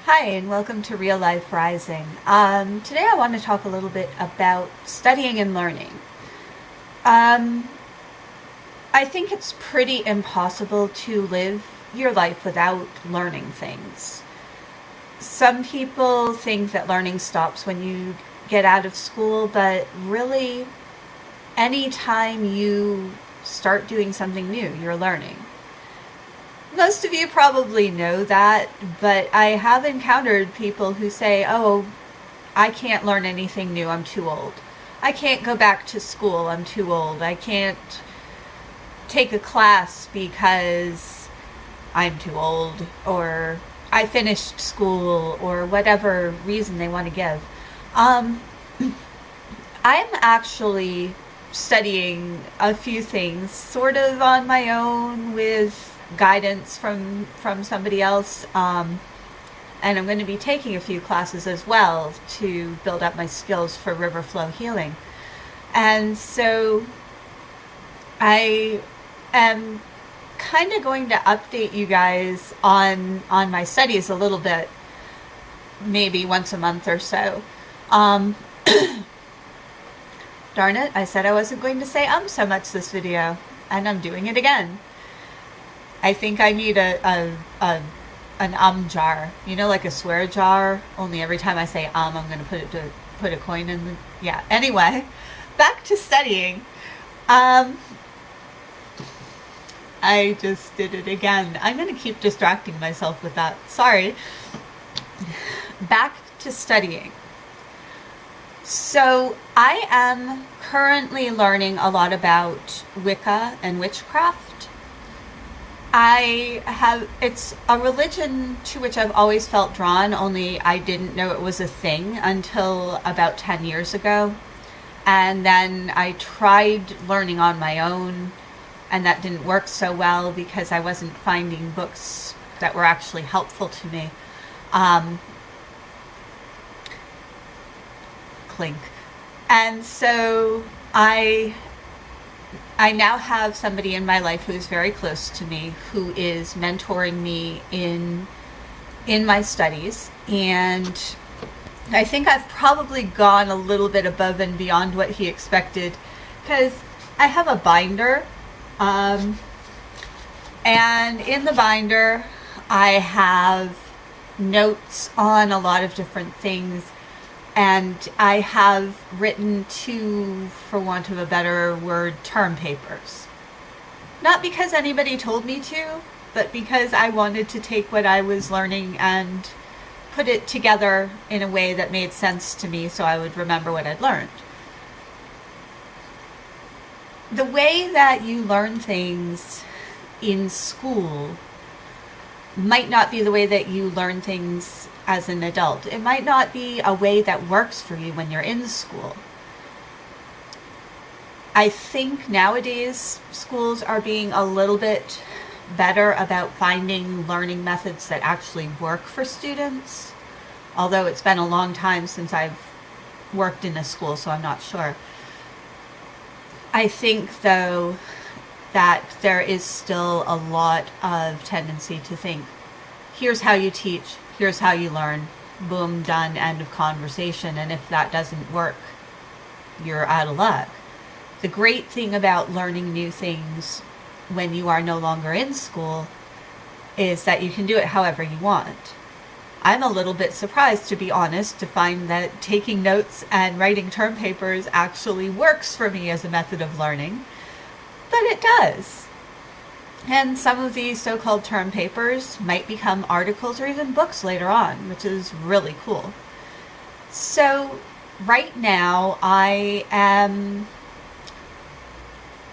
Hi, and welcome to Real Life Rising. Today I want to talk a little bit about studying and learning. Um, I think it's pretty impossible to live your life without learning things. Some people think that learning stops when you get out of school, but really, anytime you start doing something new, you're learning. Most of you probably know that, but I have encountered people who say, oh, I can't learn anything new, I'm too old. I can't go back to school, I'm too old. I can't take a class because I'm too old, or I finished school, or whatever reason they want to give. Um, I'm actually studying a few things sort of on my own with guidance from somebody else, and I'm going to be taking a few classes as well to build up my skills for river flow healing. And so I am kind of going to update you guys on my studies a little bit, maybe once a month or so. Darn it, I said I wasn't going to say so much this video, and I'm doing it again. I think I need an jar, like a swear jar, only every time I say I'm going to put a coin in the, yeah. Anyway, back to studying. I just did it again. I'm going to keep distracting myself with that. Sorry. Back to studying. So I am currently learning a lot about Wicca and witchcraft. It's a religion to which I've always felt drawn, only I didn't know it was a thing until about 10 years ago. And then I tried learning on my own, and that didn't work so well because I wasn't finding books that were actually helpful to me. Clink. And so I now have somebody in my life who is very close to me, who is mentoring me in my studies, and I think I've probably gone a little bit above and beyond what he expected, because I have a binder, and in the binder I have notes on a lot of different things. And I have written 2, for want of a better word, term papers. Not because anybody told me to, but because I wanted to take what I was learning and put it together in a way that made sense to me so I would remember what I'd learned. The way that you learn things in school might not be the way that you learn things as an adult. It might not be a way that works for you when you're in school. I think nowadays schools are being a little bit better about finding learning methods that actually work for students, although it's been a long time since I've worked in a school, so I'm not sure. I think, though, that there is still a lot of tendency to think, here's how you teach, here's how you learn, boom, done, end of conversation. And if that doesn't work, you're out of luck. The great thing about learning new things when you are no longer in school is that you can do it however you want. I'm a little bit surprised, to be honest, to find that taking notes and writing term papers actually works for me as a method of learning, but it does. And some of these so-called term papers might become articles or even books later on, which is really cool. So right now I am...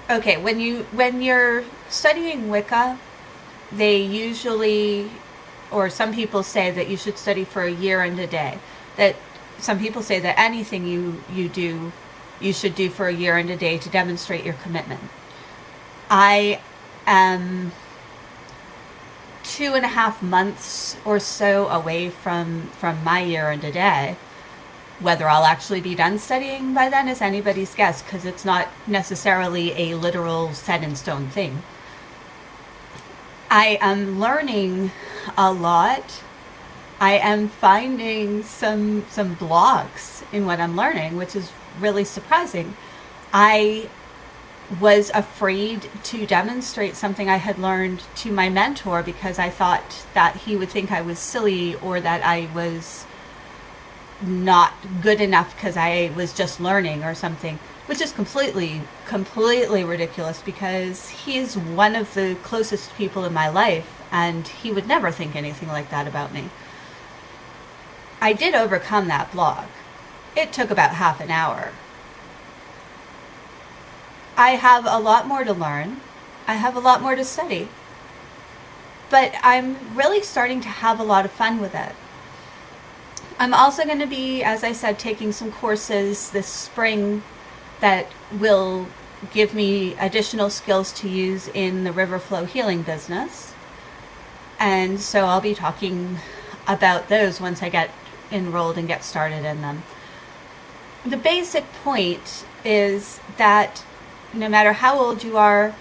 Okay, when you're studying Wicca, they usually, or some people say that you should study for a year and a day. That some people say that anything you do, you should do for a year and a day to demonstrate your commitment. I am 2.5 months or so away from my year and a day. Whether I'll actually be done studying by then is anybody's guess, because it's not necessarily a literal set in stone thing. I am learning a lot I am finding some blocks in what I'm learning, which is really surprising. I was afraid to demonstrate something I had learned to my mentor because I thought that he would think I was silly or that I was not good enough because I was just learning or something, which is completely ridiculous because he's one of the closest people in my life and he would never think anything like that about me. I did overcome that block. It took about half an hour. I have a lot more to learn. I have a lot more to study. But I'm really starting to have a lot of fun with it. I'm also going to be, as I said, taking some courses this spring that will give me additional skills to use in the river flow healing business. And so I'll be talking about those once I get enrolled and get started in them. The basic point is that no matter how old you are,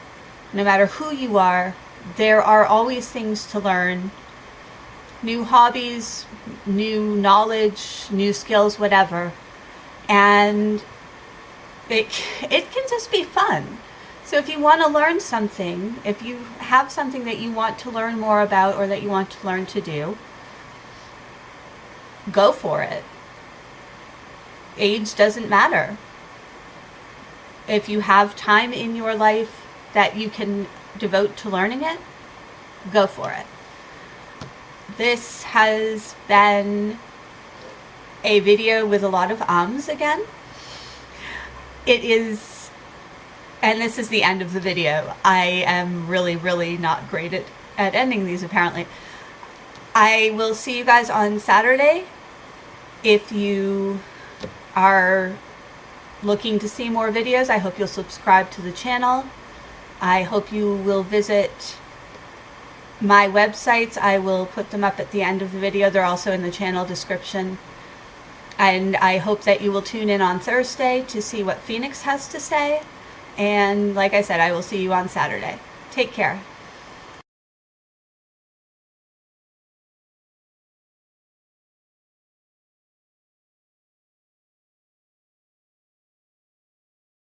no matter who you are, there are always things to learn. New hobbies, new knowledge, new skills, whatever. And it can just be fun. So if you want to learn something, if you have something that you want to learn more about or that you want to learn to do, go for it. Age doesn't matter. If you have time in your life that you can devote to learning it, go for it. This has been a video with a lot of ums again. It is, and this is the end of the video. I am really not great at ending these apparently. I will see you guys on Saturday. If you are looking to see more videos, I hope you'll subscribe to the channel. I hope you will visit my websites. I will put them up at the end of the video. They're also in the channel description. And I hope that you will tune in on Thursday to see what Phoenix has to say. And like I said, I will see you on Saturday. Take care.